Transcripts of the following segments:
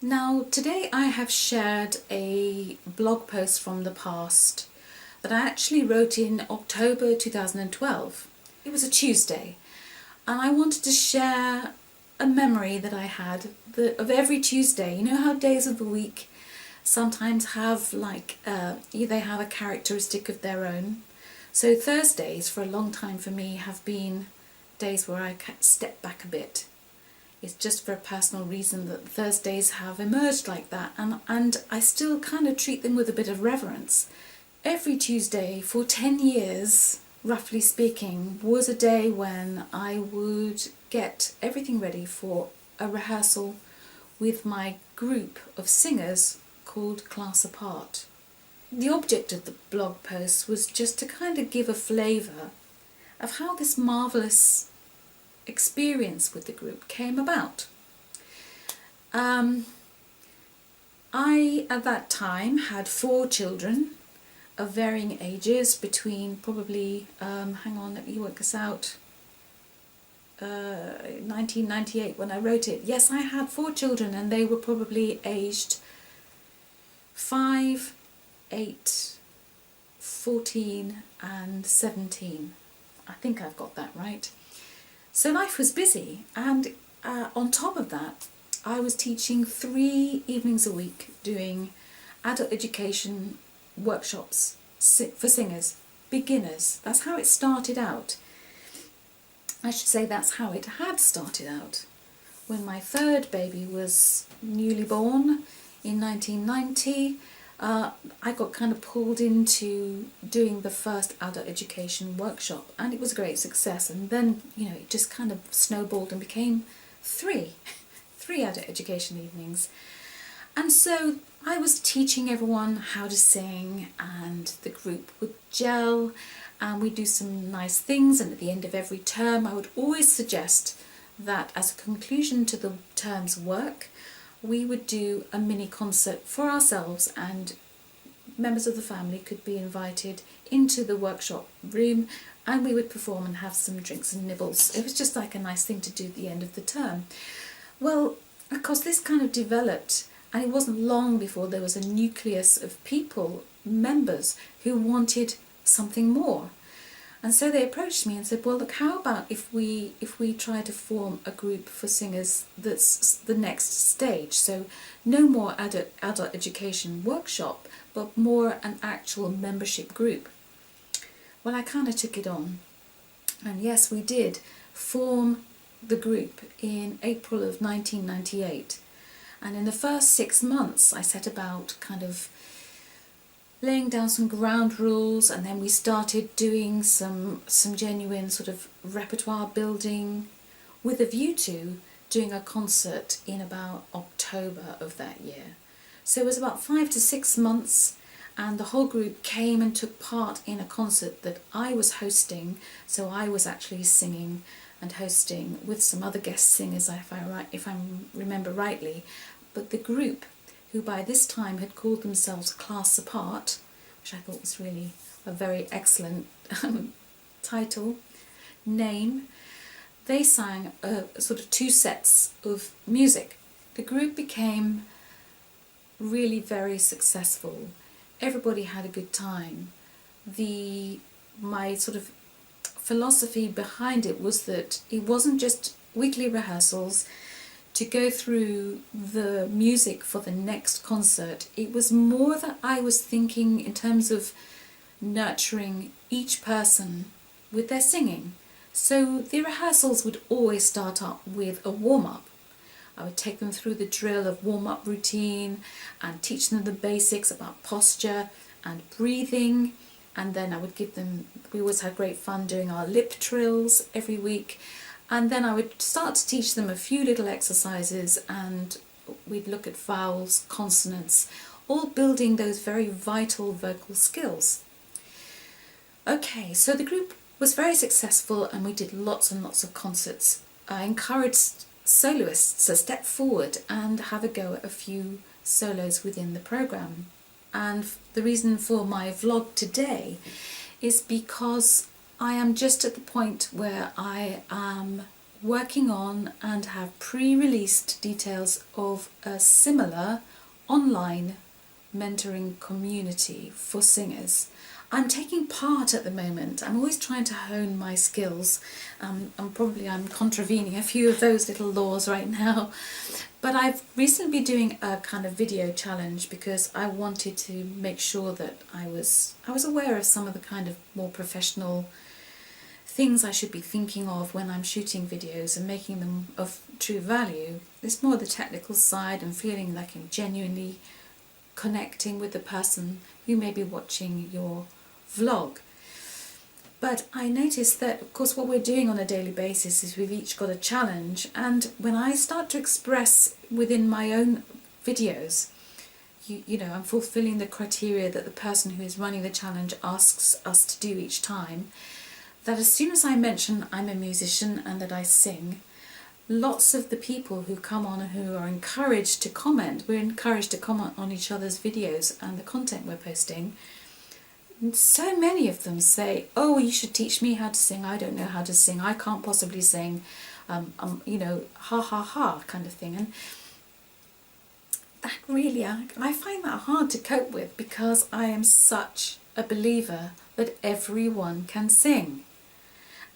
Now, today I have shared a blog post from the past that I actually wrote in October 2012. It was a Tuesday, and I wanted to share a memory that I had of every Tuesday. You know how days of the week sometimes have they have a characteristic of their own. So Thursdays for a long time for me have been days where I step back a bit. It's just for a personal reason that Thursdays have emerged like that, and I still kind of treat them with a bit of reverence. Every Tuesday for 10 years, roughly speaking, was a day when I would get everything ready for a rehearsal with my group of singers called Class Apart. The object of the blog post was just to kind of give a flavour of how this marvellous experience with the group came about. I, at that time, had 4 children of varying ages, between probably, hang on, let me work this out, 1998 when I wrote it. Yes, I had 4 children, and they were probably aged 5, 8, 14 and 17. I think I've got that right. So life was busy, and on top of that, I was teaching 3 evenings a week, doing adult education workshops for singers, beginners. That's how it started out. I should say that's how it had started out. When my 3rd baby was newly born in 1990, I got kind of pulled into doing the first adult education workshop, and it was a great success. And then, it just kind of snowballed and became 3 adult education evenings. And so I was teaching everyone how to sing, and the group would gel, and we'd do some nice things. And at the end of every term, I would always suggest that as a conclusion to the term's work, we would do a mini concert for ourselves, and members of the family could be invited into the workshop room, and we would perform and have some drinks and nibbles. It was just like a nice thing to do at the end of the term. Well, of course, this kind of developed, and it wasn't long before there was a nucleus of people, members, who wanted something more. And so they approached me and said, well, look, how about if we try to form a group for singers that's the next stage? So no more adult education workshop, but more an actual membership group. Well, I kind of took it on. And yes, we did form the group in April of 1998. And in the first 6 months, I set about kind of laying down some ground rules, and then we started doing some genuine sort of repertoire building with a view to doing a concert in about October of that year. So it was about 5 to 6 months, and the whole group came and took part in a concert that I was hosting. So I was actually singing and hosting with some other guest singers, if I remember rightly. But the group, who by this time had called themselves Class Apart, which I thought was really a very excellent title, name, they sang sort of 2 sets of music. The group became really very successful. Everybody had a good time. My sort of philosophy behind it was that it wasn't just weekly rehearsals to go through the music for the next concert. It was more that I was thinking in terms of nurturing each person with their singing. So the rehearsals would always start up with a warm-up. I would take them through the drill of warm-up routine and teach them the basics about posture and breathing. And then I would we always had great fun doing our lip trills every week. And then I would start to teach them a few little exercises, and we'd look at vowels, consonants, all building those very vital vocal skills. Okay, so the group was very successful, and we did lots and lots of concerts. I encouraged soloists to step forward and have a go at a few solos within the programme. And the reason for my vlog today is because I am just at the point where I am working on and have pre-released details of a similar online mentoring community for singers. I'm taking part at the moment. I'm always trying to hone my skills. I'm contravening a few of those little laws right now. But I've recently been doing a kind of video challenge because I wanted to make sure that I was aware of some of the kind of more professional things I should be thinking of when I'm shooting videos and making them of true value. It's more the technical side and feeling like I'm genuinely connecting with the person who may be watching your vlog. But I noticed that, of course, what we're doing on a daily basis is we've each got a challenge, and when I start to express within my own videos, you know, I'm fulfilling the criteria that the person who is running the challenge asks us to do each time, that as soon as I mention I'm a musician and that I sing, lots of the people who come on and who are encouraged to comment, we're encouraged to comment on each other's videos and the content we're posting. And so many of them say, oh, you should teach me how to sing, I don't know how to sing, I can't possibly sing, you know, ha ha ha kind of thing. And that really, I find that hard to cope with, because I am such a believer that everyone can sing.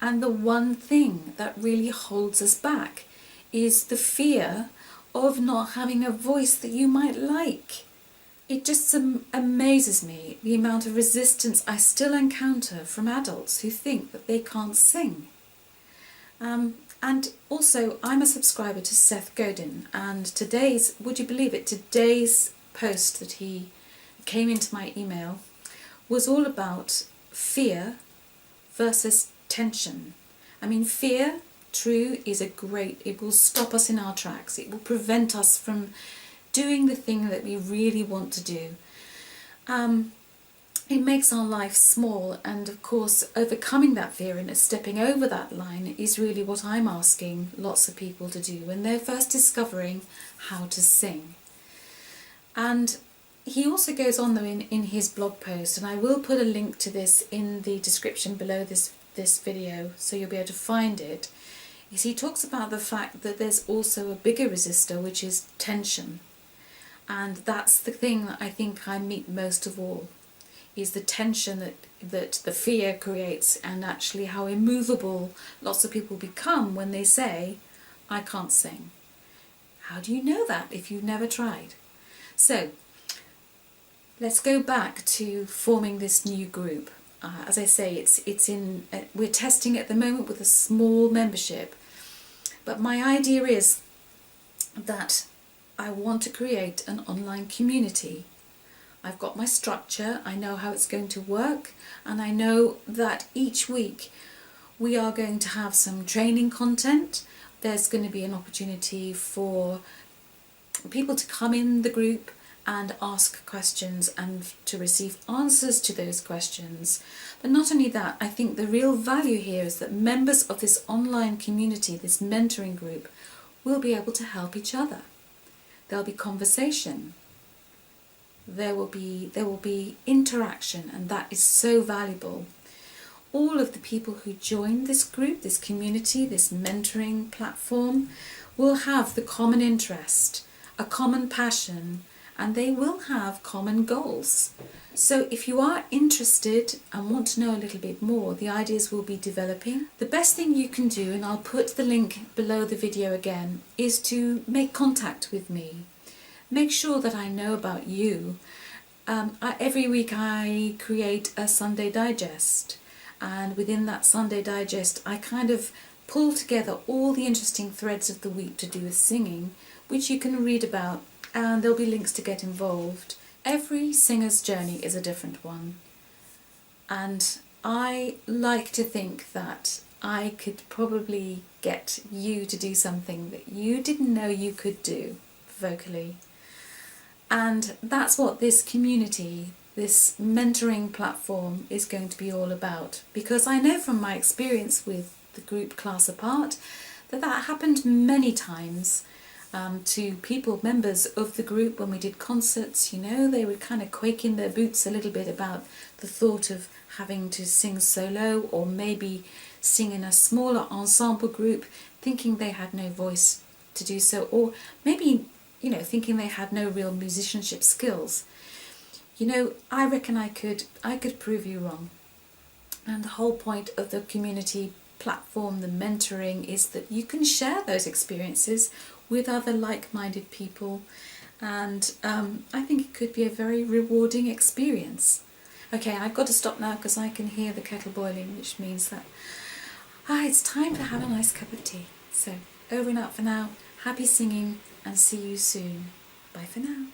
And the one thing that really holds us back is the fear of not having a voice that you might like. It just amazes me the amount of resistance I still encounter from adults who think that they can't sing. And also, I'm a subscriber to Seth Godin, and today's, would you believe it, today's post that he came into my email was all about fear versus tension. I mean, fear, true, is it will stop us in our tracks. It will prevent us from doing the thing that we really want to do. It makes our life small, and of course overcoming that fear and stepping over that line is really what I'm asking lots of people to do when they're first discovering how to sing. And he also goes on though in his blog post, and I will put a link to this in the description below this video so you'll be able to find it, is he talks about the fact that there's also a bigger resistor, which is tension. And that's the thing that I think I meet most of all, is the tension that the fear creates, and actually how immovable lots of people become when they say, I can't sing. How do you know that if you've never tried? So let's go back to forming this new group. As I say, we're testing at the moment with a small membership, but my idea is that I want to create an online community. I've got my structure, I know how it's going to work, and I know that each week we are going to have some training content. There's going to be an opportunity for people to come in the group and ask questions and to receive answers to those questions. But not only that, I think the real value here is that members of this online community, this mentoring group, will be able to help each other. There'll be conversation, there will be interaction, and that is so valuable. All of the people who join this group, this community, this mentoring platform, will have the common interest, a common passion, and they will have common goals. So if you are interested and want to know a little bit more, the ideas will be developing. The best thing you can do, and I'll put the link below the video again, is to make contact with me. Make sure that I know about you. Every week I create a Sunday digest, and within that Sunday digest I kind of pull together all the interesting threads of the week to do with singing, which you can read about, and there'll be links to get involved. Every singer's journey is a different one, and I like to think that I could probably get you to do something that you didn't know you could do vocally. And that's what this community, this mentoring platform, is going to be all about. Because I know from my experience with the group Class Apart that happened many times to people, members of the group, when we did concerts. You know, they would kind of quake in their boots a little bit about the thought of having to sing solo, or maybe sing in a smaller ensemble group, thinking they had no voice to do so, or maybe, thinking they had no real musicianship skills. I reckon I could prove you wrong. And the whole point of the community platform, the mentoring, is that you can share those experiences with other like-minded people, and I think it could be a very rewarding experience. Okay, I've got to stop now because I can hear the kettle boiling, which means that it's time to have a nice cup of tea. So over and out for now. Happy singing, and see you soon. Bye for now.